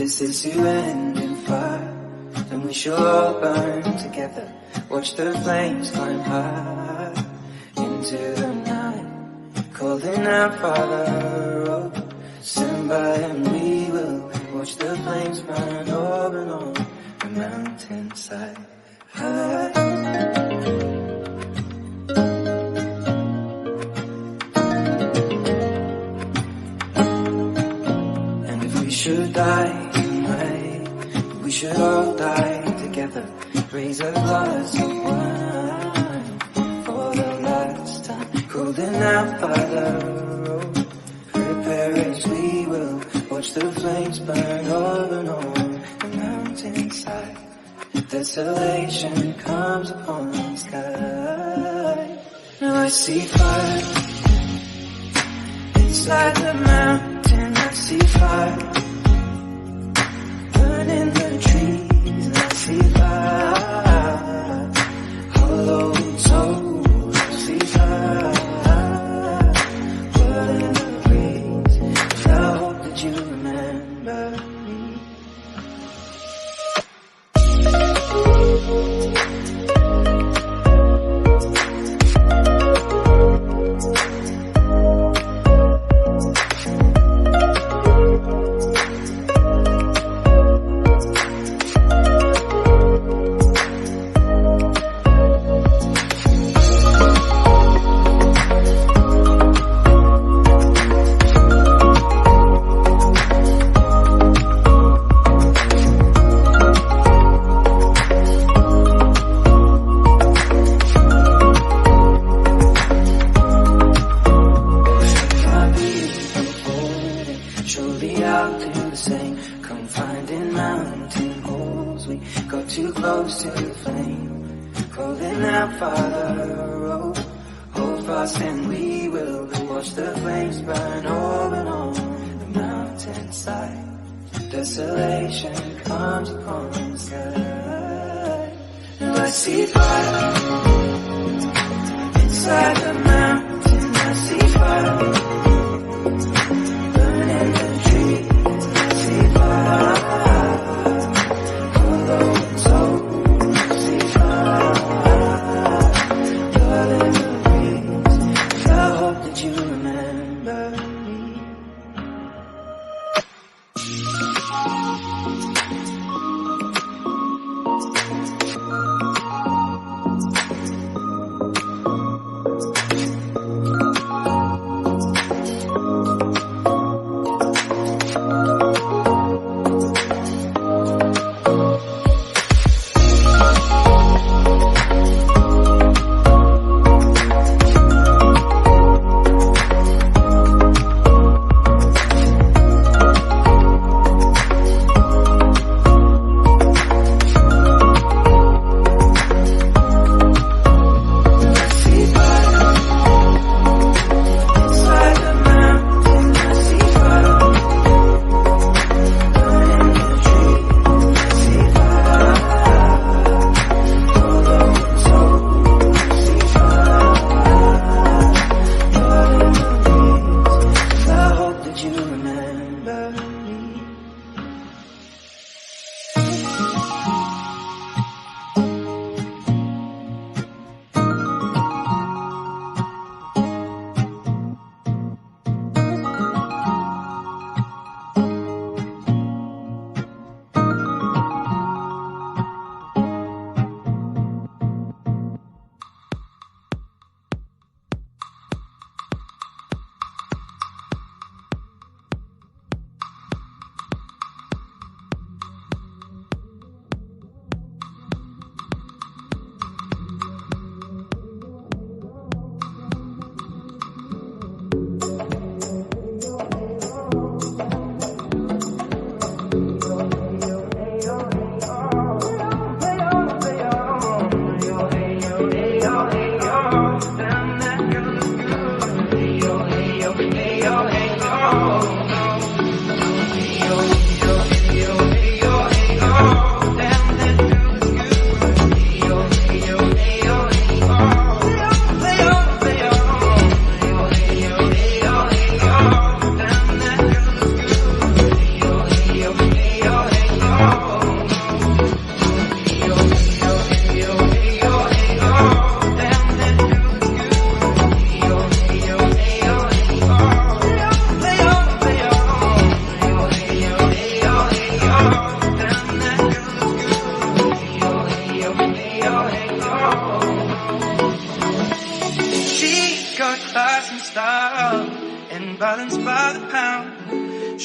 This is to end in fire, then we shall all burn together. Watch the flames climb high into the night, calling out, Father, oh, stand by and we will watch the flames burn over and on the mountainside. And if we should die anyway, we should all die together. Raise a glass of wine for the last time, calling out, Father, oh, prepare as we will watch the flames burn over and on the mountainside. Desolation comes upon the sky. Now I see fire inside the mountain. I see fire burning the trees. And I see fire hollow souls. I see fire burning the breeze. I hope that you remember me. Desolation comes upon the sky. Now I see fire inside the mountain. I see fire burning the trees. I see fire hollow souls. I see fire burning the breeze. I hope that you remember me.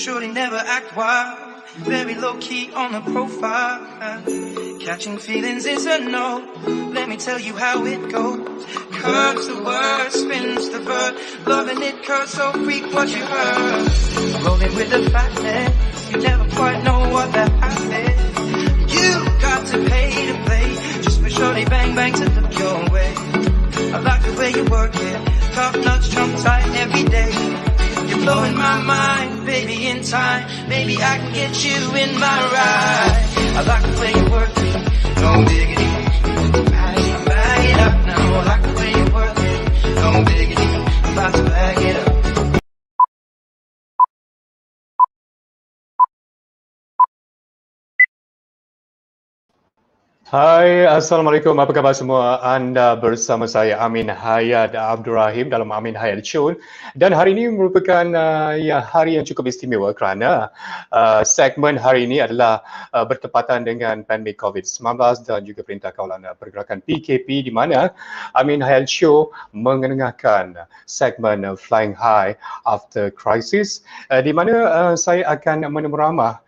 shorty never act wild, very low-key on the profile. Catching feelings is a no, let me tell you how it goes. Curves the word, spins the verb, loving it cause so freak what you heard. Rolling with the fatness, you never quite know what that happened. You got to pay to play, just for shorty bang bang to look your way. I like the way you work it, top notch, jump tight every day. You're blowing my mind, baby, in time. Maybe I can get you in my ride. I like the way you work it, no diggity. Bag it up now. I like the way you work it, no diggity. I'm about to bag it up. Hai, Assalamualaikum. Apa khabar semua? Anda bersama saya AminHayat Abdurrahim dalam AminHayat Show. Dan hari ini merupakan hari yang cukup istimewa kerana segmen hari ini adalah bertepatan dengan pandemik COVID-19 dan juga Perintah Kawalan Pergerakan PKP, di mana AminHayat Show mengenengahkan segmen Flying High After Crisis, di mana saya akan menemuramah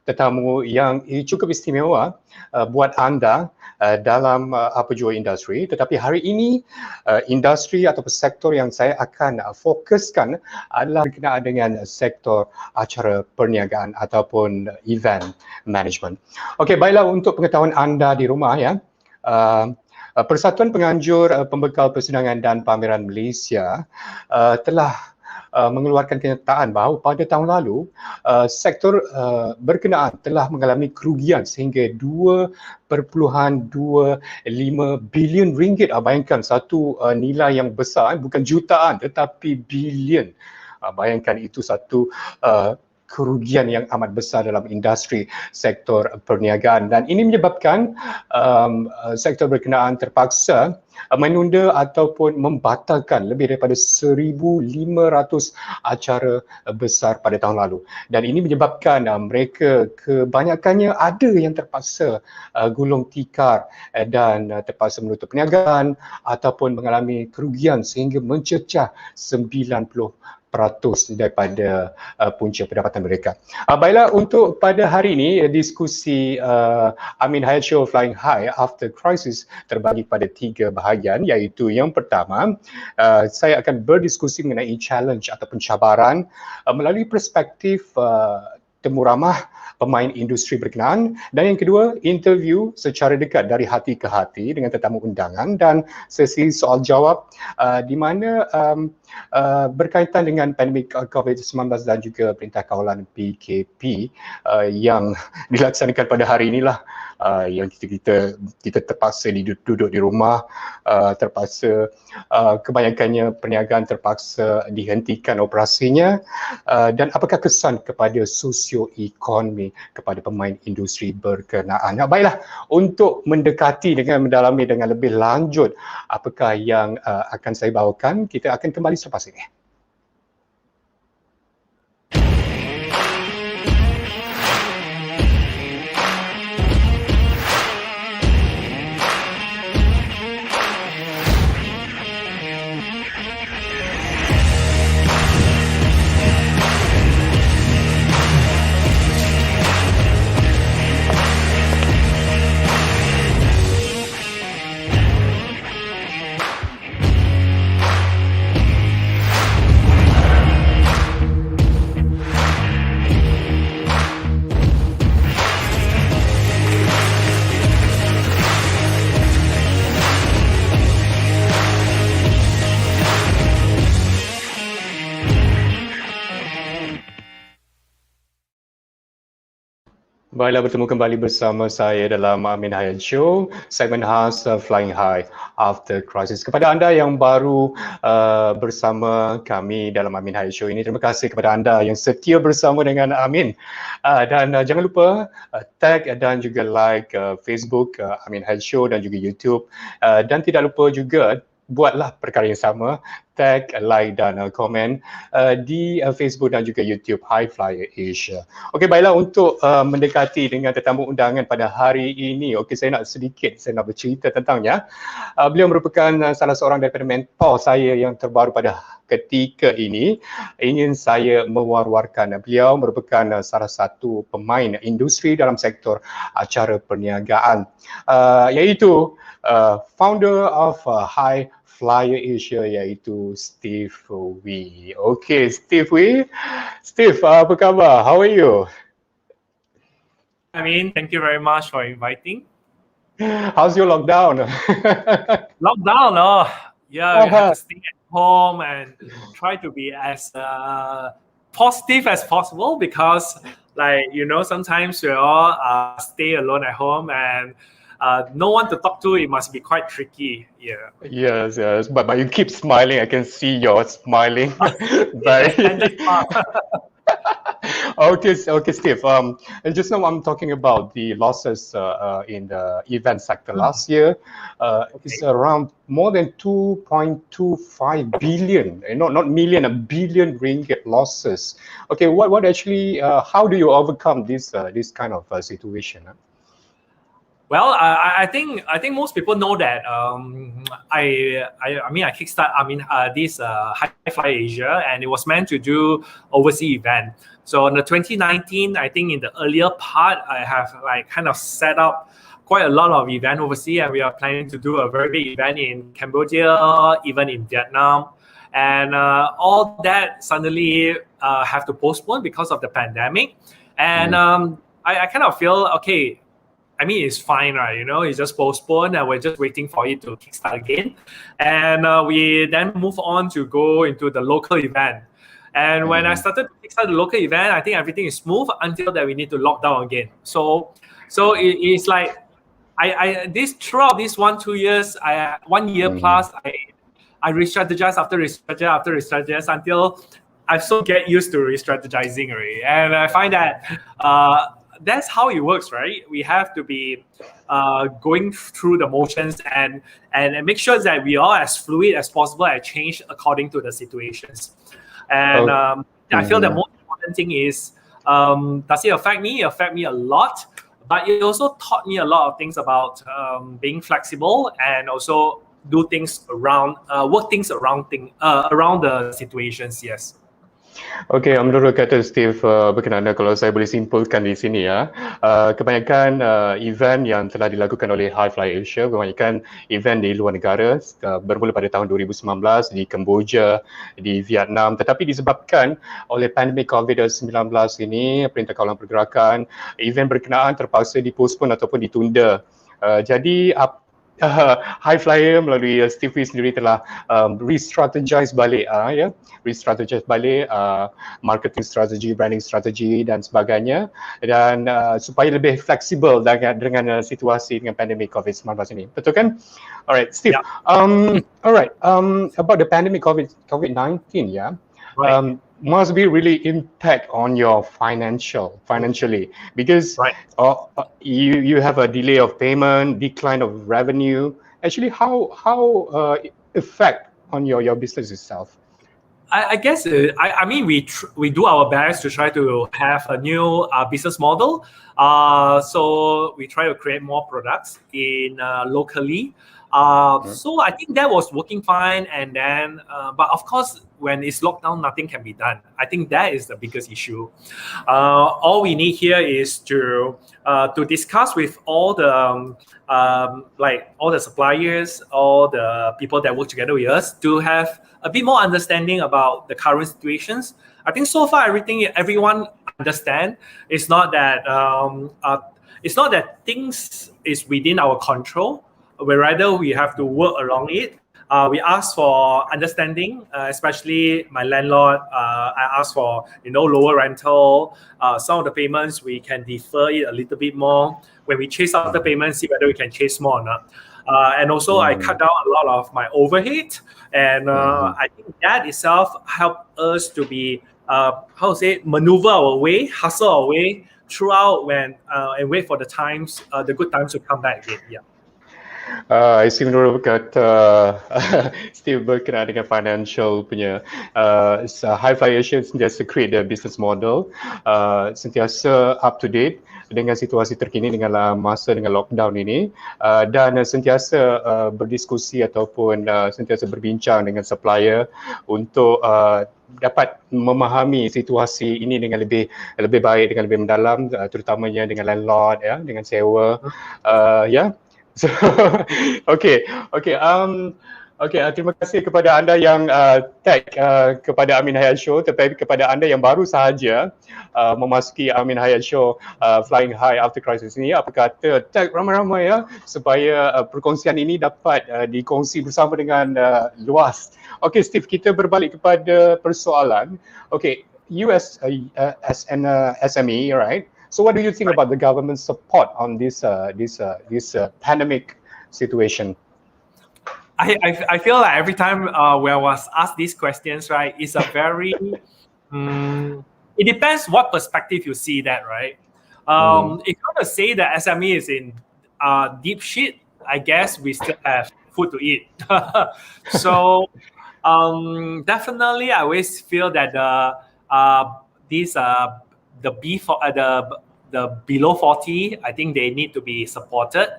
tetamu yang cukup istimewa buat anda dalam apa jua industri. Tetapi hari ini industri atau sektor yang saya akan fokuskan adalah berkenaan dengan sektor acara perniagaan ataupun event management. Okey, baiklah, untuk pengetahuan anda di rumah ya, Persatuan Penganjur Pembekal Persidangan dan Pameran Malaysia telah mengeluarkan kenyataan bahawa pada tahun lalu sektor berkenaan telah mengalami kerugian sehingga 2.25 bilion ringgit. Bayangkan satu nilai yang besar, bukan jutaan tetapi bilion. Bayangkan itu satu kerugian yang amat besar dalam industri sektor perniagaan, dan ini menyebabkan sektor berkenaan terpaksa menunda ataupun membatalkan lebih daripada 1,500 acara besar pada tahun lalu, dan ini menyebabkan mereka kebanyakannya ada yang terpaksa gulung tikar dan terpaksa menutup perniagaan ataupun mengalami kerugian sehingga mencecah 90% daripada punca pendapatan mereka. Baiklah, untuk pada hari ini diskusi AminHayat Show Flying High After Crisis terbagi pada 3 bahagian, iaitu yang pertama, saya akan berdiskusi mengenai challenge ataupun cabaran melalui perspektif temuramah pemain industri berkenaan, dan yang kedua, interview secara dekat dari hati ke hati dengan tetamu undangan, dan sesi soal jawab di mana berkaitan dengan pandemik COVID-19 dan juga Perintah Kawalan PKP yang dilaksanakan pada hari inilah, yang kita terpaksa duduk di rumah, terpaksa kebanyakannya perniagaan terpaksa dihentikan operasinya, dan apakah kesan kepada sosioekonomi kepada pemain industri berkenaan. Baiklah, untuk mendekati dengan mendalami dengan lebih lanjut apakah yang akan saya bawakan, kita akan kembali selepas ini. Baiklah, bertemu kembali bersama saya dalam AminHayat Show, segmen khas Flying High After Crisis. Kepada anda yang baru bersama kami dalam AminHayat Show ini, terima kasih kepada anda yang setia bersama dengan Amin. Dan jangan lupa tag dan juga like Facebook AminHayat Show dan juga YouTube. Dan tidak lupa juga buatlah perkara yang sama, tag, like dan komen di Facebook dan juga YouTube High Flyer Asia. Okey, baiklah, untuk mendekati dengan tetamu undangan pada hari ini, okey, saya nak bercerita tentangnya. Beliau merupakan salah seorang daripada mentor saya yang terbaru pada ketika ini. Ingin saya mewar-warkan, beliau merupakan salah satu pemain industri dalam sektor acara perniagaan, iaitu founder of High Flyer Asia, iaitu Steve Wee. Okay, Steve Wee. Steve, apa khabar? How are you? Thank you very much for inviting. How's your lockdown? Lockdown, we have to stay at home and try to be as positive as possible because, sometimes we all stay alone at home and no one to talk to. It must be quite tricky. Yeah. Yes. But you keep smiling. I can see you're smiling. Okay, Steve. And just now I'm talking about the losses in the event sector last year. It's around more than 2.25 billion. Not million, a billion ringgit losses. Okay, what actually? How do you overcome this kind of situation? Well, I think most people know that I kickstart this High Flyer Asia, and it was meant to do overseas event. So in the 2019, I think in the earlier part, I have kind of set up quite a lot of event overseas, and we are planning to do a very big event in Cambodia, even in Vietnam, and all that suddenly have to postpone because of the pandemic. And I kind of feel okay. It's fine, right? It's just postponed and we're just waiting for it to kickstart again. And we then move on to go into the local event. And when I started to kickstart the local event, I think everything is smooth until that we need to lock down again. So it's like throughout this 1-2 years, 1 year plus, I re-strategize after re-strategize until I so get used to re-strategizing already. And I find that that's how it works, right? We have to be going through the motions and make sure that we are as fluid as possible and change according to the situations. And I feel the most important thing is, does it affect me? It affect me a lot, but it also taught me a lot of things about being flexible and also do things around, work things around the situations. Yes. Okey, menurut kata Steve berkenaan, kalau saya boleh simpulkan di sini kebanyakan event yang telah dilakukan oleh High Flyer Asia, kebanyakan event di luar negara bermula pada tahun 2019 di Kemboja, di Vietnam, tetapi disebabkan oleh pandemik COVID-19 ini, Perintah Kawalan Pergerakan, event berkenaan terpaksa dipospon ataupun ditunda. Jadi High Flyer melalui Steve Wee sendiri telah re-strategize balik marketing strategi, branding strategi dan sebagainya, dan supaya lebih fleksibel dengan situasi dengan pandemik COVID-19 ini. Betul kan? Alright, Steve. Yeah. About the pandemic COVID-19, right. Must be really impact on your financially, because you have a delay of payment, decline of revenue. Actually, how affect on your business itself? I guess we do our best to try to have a new business model. So we try to create more products in locally. So I think that was working fine, and then but of course when it's locked down, nothing can be done. I think that is the biggest issue. All we need here is to discuss with all the all the suppliers, all the people that work together with us, to have a bit more understanding about the current situations. I think so far everyone understand. It's not that things is within our control, but rather we have to work around it. We ask for understanding, especially my landlord. I ask for lower rental. Some of the payments we can defer it a little bit more. When we chase out the payments, see whether we can chase more or not. And also I cut down a lot of my overhead, and I think that itself helped us to be maneuver our way, hustle our way throughout and wait for the good times to come back again. Yeah. I see menurut kata Steve berkenaan dengan financial punya high flyation sentiasa create the business model, sentiasa up to date dengan situasi terkini dengan masa dengan lockdown ini, dan sentiasa berdiskusi ataupun sentiasa berbincang dengan supplier untuk dapat memahami situasi ini dengan lebih baik, dengan lebih mendalam, terutamanya dengan landlord, ya, dengan sewa, ya. So, okay. Terima kasih kepada anda yang tag kepada AminHayat Show, tetapi kepada anda yang baru sahaja memasuki AminHayat Show Flying High After Crisis ini, apa kata tag ramai-ramai, ya, supaya perkongsian ini dapat dikongsi bersama dengan luas. Okay, Steve, kita berbalik kepada persoalan. Okay, you as an SME, right? So what do you think about the government support on this pandemic situation? I feel like every time when I was asked these questions, right, it's a very it depends what perspective you see that, right? If you want to say that SME is in deep shit, I guess we still have food to eat. So definitely, I always feel that the below 40, I think they need to be supported.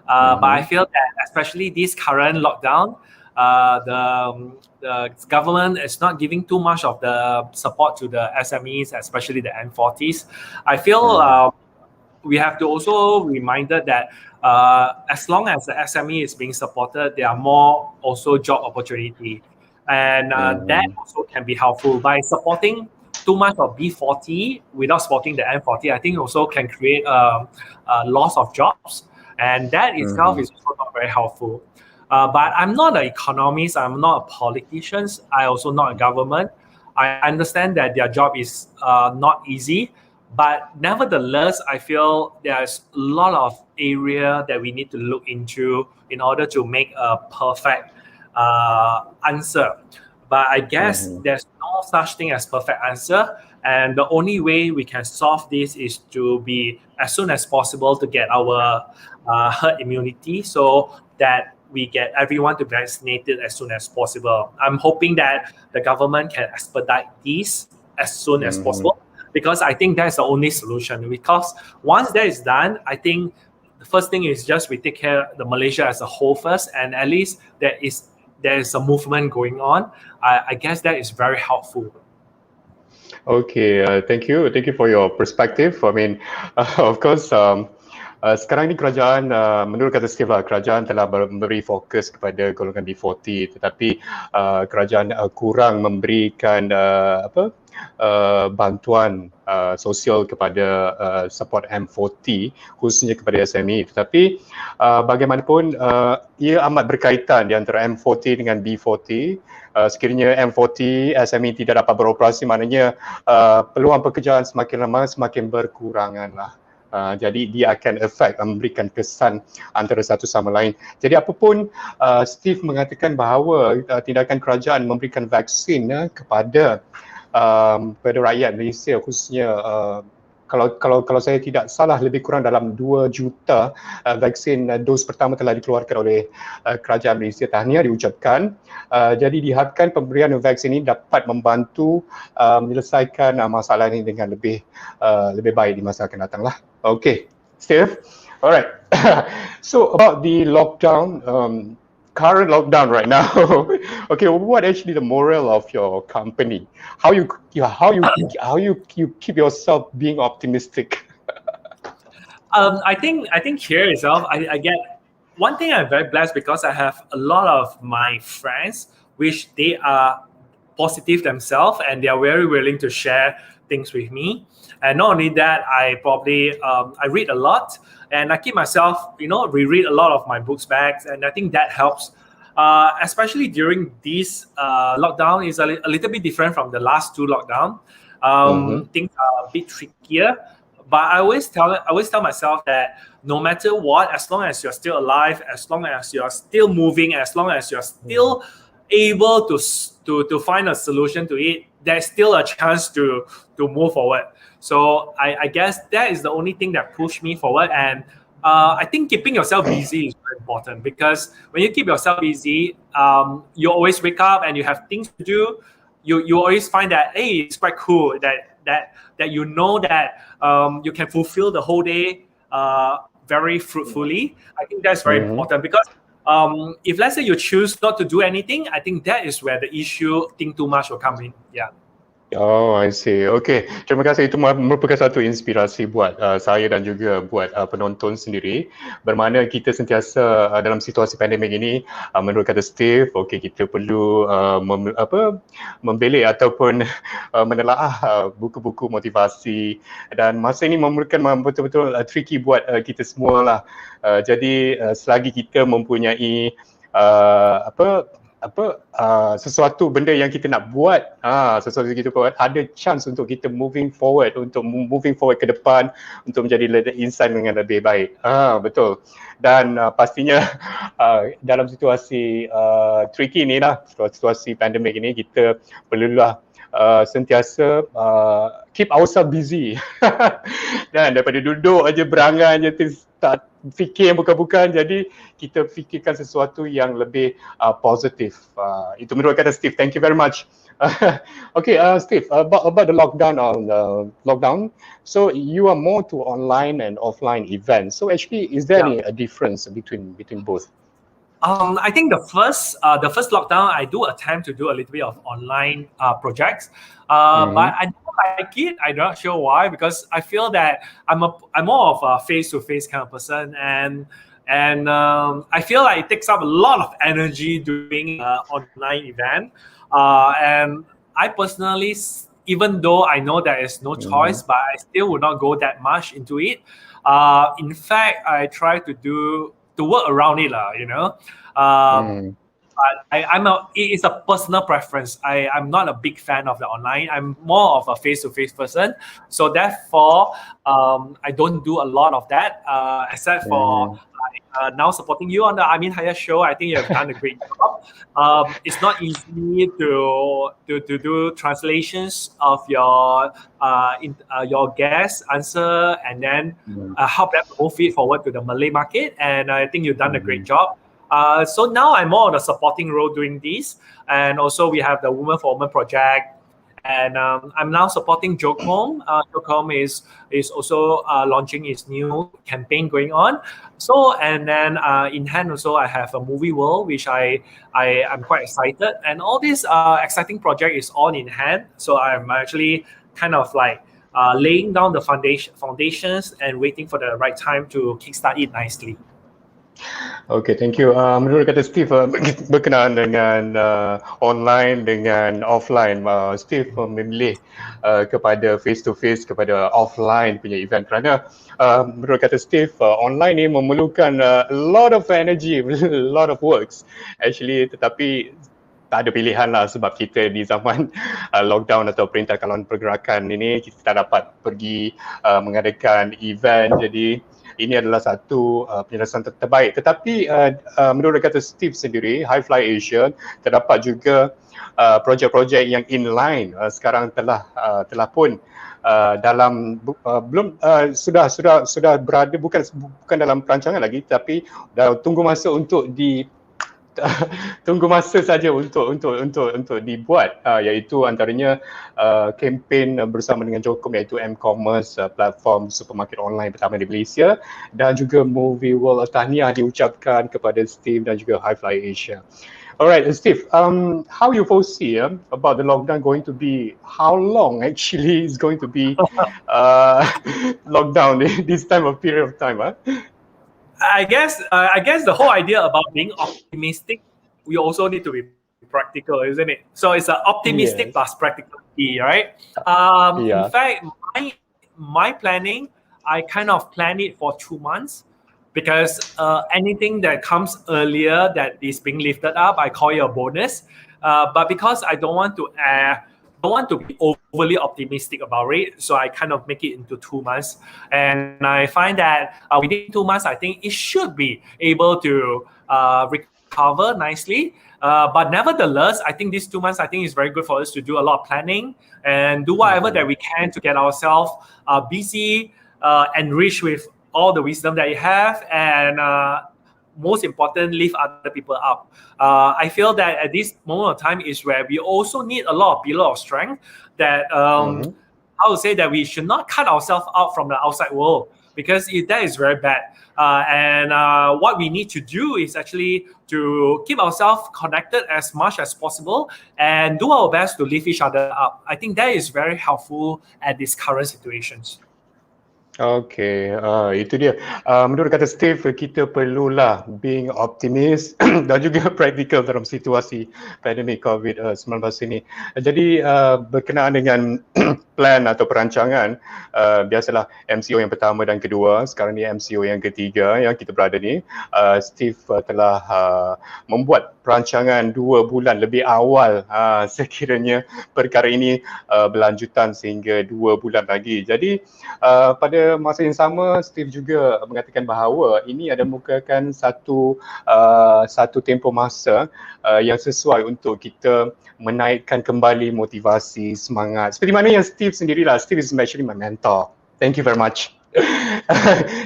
But I feel that especially this current lockdown, the government is not giving too much of the support to the SMEs, especially the N40s. I feel we have to also reminded that as long as the SME is being supported, there are more also job opportunity. And that also can be helpful by supporting too much of B40 without supporting the N40. I think also can create a loss of jobs, and that itself is also not very helpful. But I'm not an economist. I'm not a politician. I also not a government. I understand that their job is not easy, but nevertheless, I feel there's a lot of area that we need to look into in order to make a perfect answer. But I guess there's no such thing as perfect answer. And the only way we can solve this is to be as soon as possible to get our herd immunity so that we get everyone to be vaccinated as soon as possible. I'm hoping that the government can expedite this as soon as possible, because I think that's the only solution. Because once that is done, I think the first thing is just we take care of the Malaysia as a whole first, and at least there is a movement going on. I guess that is very helpful. Okay, thank you for your perspective. I mean, of course, sekarang ni kerajaan, menurut kata Steve lah, kerajaan telah memberi fokus kepada golongan B40, tetapi kerajaan kurang memberikan bantuan sosial kepada support M40, khususnya kepada SME. Tetapi bagaimanapun ia amat berkaitan di antara M40 dengan B40. Sekiranya M40 SME tidak dapat beroperasi, maknanya peluang pekerjaan semakin lama semakin berkurangan lah. Jadi dia akan memberikan kesan antara satu sama lain. Jadi apapun Steve mengatakan bahawa tindakan kerajaan memberikan vaksin kepada rakyat Malaysia, khususnya kalau saya tidak salah lebih kurang dalam 2 juta vaksin dos pertama telah dikeluarkan oleh kerajaan Malaysia. Tahniah diucapkan. Jadi diharapkan pemberian vaksin ini dapat membantu menyelesaikan masalah ini dengan lebih baik di masa akan datang lah. Okay, Steve. Alright. So about the lockdown, current lockdown right now. Okay, what actually the morale of your company? How you keep yourself being optimistic? I think here itself, I get one thing. I'm very blessed because I have a lot of my friends which they are positive themselves and they are very willing to share things with me. And not only that, I probably I read a lot and I keep myself, reread a lot of my books back, and I think that helps. Especially during this lockdown is a little bit different from the last 2 lockdown. Things are a bit trickier, but I always tell myself that no matter what, as long as you're still alive, as long as you're still moving, as long as you're still able to find a solution to it, there's still a chance to move forward. So I guess that is the only thing that pushed me forward. And I think keeping yourself busy is very important, because when you keep yourself busy, you always wake up and you have things to do. You always find that, hey, it's quite cool that you know that you can fulfill the whole day very fruitfully. I think that's very important, because if let's say you choose not to do anything, I think that is where the issue think too much will come in. Yeah. Oh, I see. Okay, terima kasih. Itu merupakan satu inspirasi buat saya dan juga buat penonton sendiri. Bermakna kita sentiasa dalam situasi pandemik ini, menurut kata Steve, okay, kita perlu membelik ataupun menelaah buku-buku motivasi, dan masa ini memerlukan betul-betul tricky buat kita semua lah. Jadi selagi kita mempunyai sesuatu benda yang kita nak buat, sesuatu yang kita buat, ada chance untuk kita moving forward ke depan untuk menjadi insan dengan lebih baik. Betul. Dan pastinya dalam situasi tricky ni lah, situasi pandemik ini, kita perlulah sentiasa keep ourselves busy. Dan daripada duduk aja berangan je, tak fikir bukan-bukan, jadi kita fikirkan sesuatu yang lebih positif. Itu menurut kata Steve. Thank you very much. Okay, Steve, about the lockdown. So you are more to online and offline events. So actually, is there any difference between both? I think the first lockdown, I do attempt to do a little bit of online projects, but I don't like it. I'm not sure why, because I feel that I'm more of a face-to-face kind of person, and I feel like it takes up a lot of energy doing an online event, and I personally, even though I know there is no choice, but I still would not go that much into it. In fact, I try to work around it, you know. It's a personal preference. I'm not a big fan of the online. I'm more of a face-to-face person. So therefore, I don't do a lot of that, except for now supporting you on the AminHayat Show. I think you have done a great job. It's not easy to do translations of your guest answer, and then help them move it forward to the Malay market. And I think you've done a great job. So now I'm more on a supporting role doing this, and also we have the Women for Women project, and I'm now supporting Joke Home. Joke Home is also launching its new campaign going on. So, and then in hand also I have a movie world, which I'm quite excited, and all this exciting project is all in hand. So I'm actually kind of like laying down the foundations and waiting for the right time to kickstart it nicely. Okay, thank you. Menurut kata Steve, berkenaan dengan online dengan offline, Steve memilih kepada face-to-face, kepada offline punya event, kerana menurut kata Steve, online ni memerlukan a lot of energy, a lot of works actually, tetapi tak ada pilihan lah, sebab kita di zaman lockdown atau perintah kawalan pergerakan ini, kita tak dapat pergi mengadakan event. Jadi ini adalah satu penyelesaian terbaik. Tetapi menurut kata Steve sendiri, High Fly Asia, terdapat juga projek-projek yang inline sekarang telah pun dalam sudah berada, bukan dalam perancangan lagi, tapi dah tunggu masa untuk tunggu masa saja untuk dibuat, iaitu antaranya kempen bersama dengan Jokom, iaitu M-Commerce, platform supermarket online pertama di Malaysia, dan juga Movie World. Tahniah diucapkan kepada Steve dan juga High Fly Asia. Alright, Steve, how you foresee about the lockdown going to be? How long actually is going to be lockdown this period of time? I guess the whole idea about being optimistic, we also need to be practical, isn't it? So it's an optimistic plus practicality, right? In fact, my planning, I kind of plan it for 2 months, because anything that comes earlier that is being lifted up, I call it a bonus. But because I don't want to be overly optimistic about it, so I kind of make it into 2 months, and I find that within 2 months, I think it should be able to recover nicely. But nevertheless, I think these 2 months, I think is very good for us to do a lot of planning and do whatever that we can to get ourselves busy, enriched with all the wisdom that you have, and most important, lift other people up. I feel that at this moment of time is where we also need a lot of pillar of strength that I would say that we should not cut ourselves out from the outside world, because that is very bad. And what we need to do is actually to keep ourselves connected as much as possible and do our best to lift each other up. I think that is very helpful at these current situations. Okay, itu dia. Menurut kata Steve, kita perlulah being optimis dan juga practical dalam situasi pandemik COVID-19 ini. Jadi berkenaan dengan plan atau perancangan, biasalah MCO yang pertama dan kedua, sekarang ni MCO yang ketiga yang kita berada ni, Steve telah membuat perancangan 2 bulan lebih awal sekiranya perkara ini berlanjutan sehingga 2 bulan lagi. Jadi pada masa yang sama, Steve juga mengatakan bahawa ini ada merupakan satu tempoh masa yang sesuai untuk kita menaikkan kembali motivasi, semangat. Seperti mana yang Steve sendirilah. Steve is actually my mentor. Thank you very much.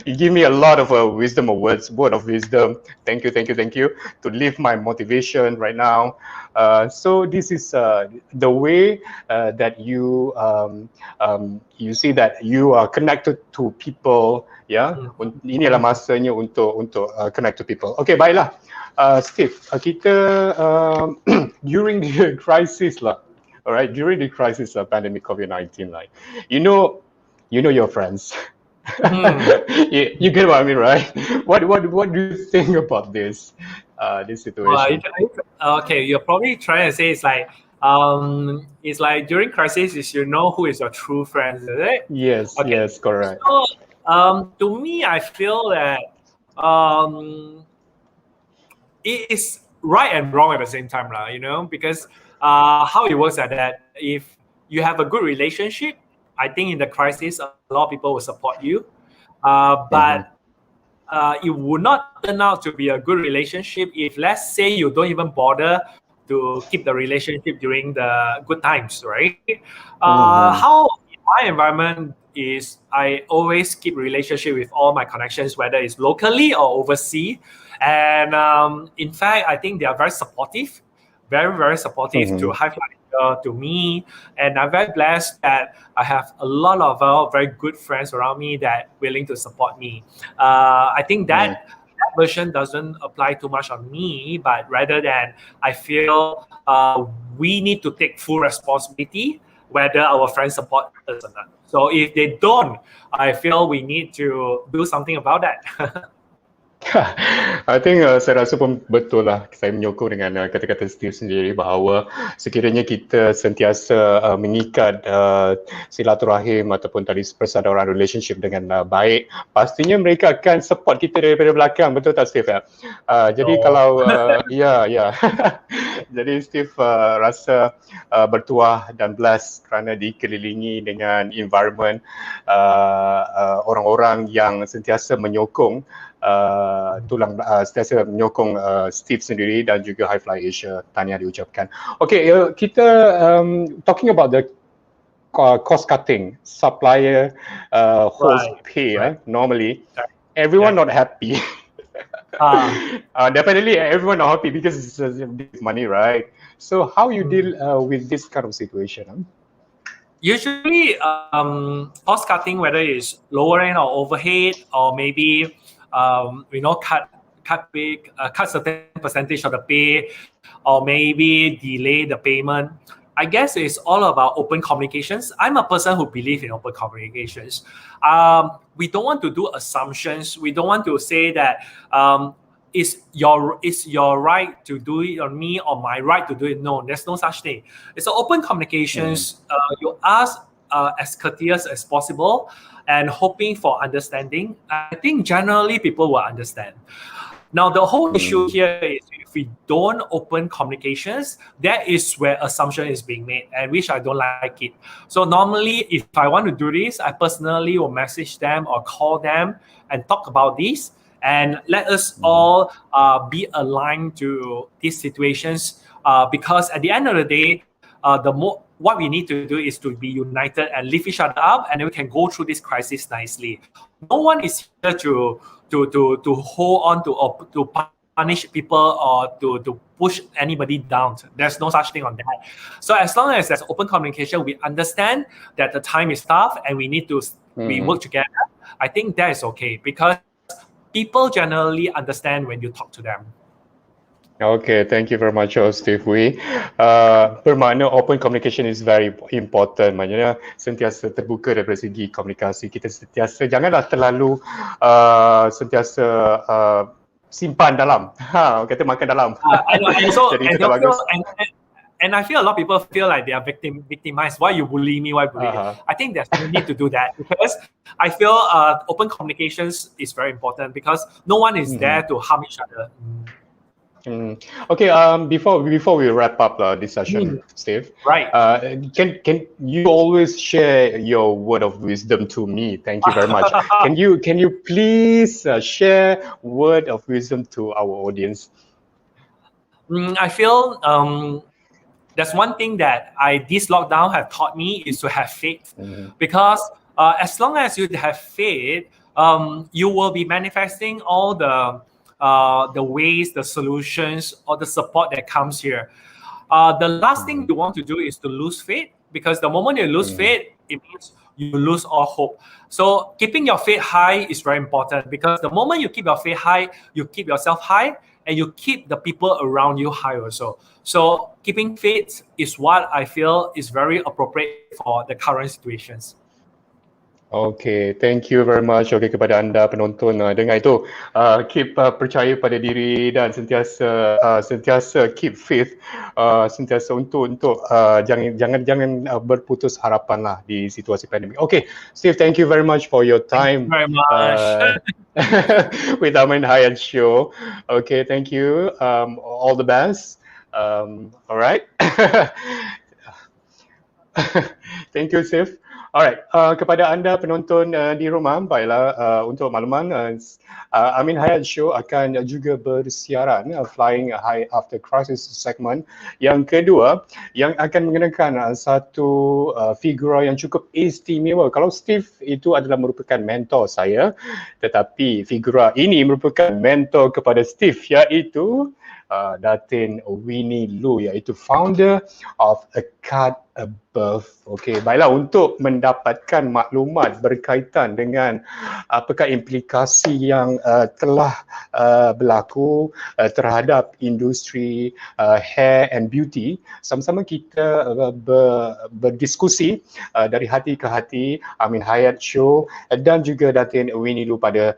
You give me a lot of wisdom of words, word of wisdom. Thank you to lift my motivation right now. So this is the way that you see that you are connected to people. Ya, ini adalah masanya untuk connect to people. Okay, baiklah, Steve, kita during the crisis lah, alright, during the crisis of pandemic COVID-19, like you know your friends. You get what I mean, right? What do you think about this situation? Okay, you're probably trying to say it's like during crisis is you know who is your true friends, is it? Yes, okay. Yes, correct. So, to me, I feel that it is right and wrong at the same time, you know, because how it works is that if you have a good relationship, I think in the crisis, a lot of people will support you. But it would not turn out to be a good relationship if, let's say, you don't even bother to keep the relationship during the good times, right? How in my environment is I always keep relationship with all my connections, whether it's locally or overseas. And in fact, I think they are very supportive, very, very supportive to High Flight, to me, and I'm very blessed that I have a lot of very good friends around me that willing to support me. I think that version doesn't apply too much on me, but rather than I feel we need to take full responsibility whether our friends support us or not. So if they don't, I feel we need to do something about that. I think saya rasa pun betul lah, saya menyokong dengan kata-kata Steve sendiri bahawa sekiranya kita sentiasa mengikat silaturahim ataupun tadi persaudaraan relationship dengan baik, pastinya mereka akan support kita daripada belakang, betul tak Steve? Jadi kalau ya jadi Steve rasa bertuah dan blessed kerana dikelilingi dengan environment orang-orang yang sentiasa menyokong sentiasa menyokong Steve sendiri dan juga High Fly Asia. Tahniah diucapkan. Okay, kita talking about the cost cutting, supplier host pay. Normally, everyone not happy. Definitely, everyone not happy because it's money, right? So, how you deal with this kind of situation? Usually, cost cutting, whether it's lowering our overhead or maybe cut certain percentage of the pay, or maybe delay the payment. I guess it's all about open communications. I'm a person who believes in open communications. We don't want to do assumptions. We don't want to say that it's your right to do it on me or my right to do it. No, there's no such thing. It's an open communications. You ask as courteous as possible and hoping for understanding. I think generally people will understand. Now, the whole issue here is if we don't open communications, that is where assumption is being made, and which I don't like it. So normally, if I want to do this, I personally will message them or call them and talk about this, and let us all be aligned to these situations, because at the end of the day, what we need to do is to be united and lift each other up, and then we can go through this crisis nicely. No one is here to hold on to or to punish people or to push anybody down. There's no such thing on that. So as long as there's open communication, we understand that the time is tough and we need to we work together. I think that is okay, because people generally understand when you talk to them. Okay, thank you very much, Steve Wee. Bermakna open communication is very important. Maknanya sentiasa terbuka daripada segi komunikasi. Kita sentiasa janganlah terlalu sentiasa simpan dalam. Kata makan dalam. And I feel a lot of people feel like they are victimized. Why you bully me? Why bully me? I think there's no need to do that, because I feel open communications is very important, because no one is there to harm each other. Okay, before we wrap up this session, Steve, right? Can you always share your word of wisdom to me? Thank you very much. Can you please share word of wisdom to our audience? I feel there's one thing that this lockdown have taught me is to have faith, because as long as you have faith, you will be manifesting all the ways, the solutions, or the support that comes here. The last thing you want to do is to lose faith, because the moment you lose faith, it means you lose all hope. So keeping your faith high is very important, because the moment you keep your faith high, you keep yourself high, and you keep the people around you high also. So keeping faith is what I feel is very appropriate for the current situations. Okay, thank you very much. Okay, kepada anda penonton, dengan itu keep percaya pada diri dan sentiasa keep faith, sentiasa untuk jangan berputus harapan lah di situasi pandemik. Okay, Steve, thank you very much for your time. Thank you very much. With AminHayat Show. Okay, thank you. All the best. All right. Thank you, Steve. Alright, kepada anda penonton di rumah, baiklah, untuk makluman, AminHayat Show akan juga bersiaran Flying High After Crisis segment yang kedua, yang akan mengenakan satu figura yang cukup istimewa. Kalau Steve itu adalah merupakan mentor saya, tetapi figura ini merupakan mentor kepada Steve, iaitu Datin Winnie Lu, iaitu founder of A Card Above. Okey, baiklah, untuk mendapatkan maklumat berkaitan dengan apakah implikasi yang telah berlaku terhadap industri hair and beauty, sama-sama kita berdiskusi dari hati ke hati, AminHayat Show dan juga Datin Winnie Lu pada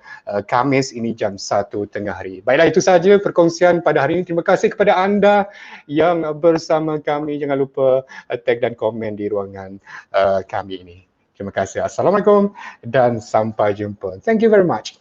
Khamis ini jam 1 tengah hari. Baiklah, itu sahaja perkongsian pada hari ini. Terima kasih kepada anda yang bersama kami. Jangan lupa tag dan komen di ruangan kami ini. Terima kasih. Assalamualaikum dan sampai jumpa. Thank you very much.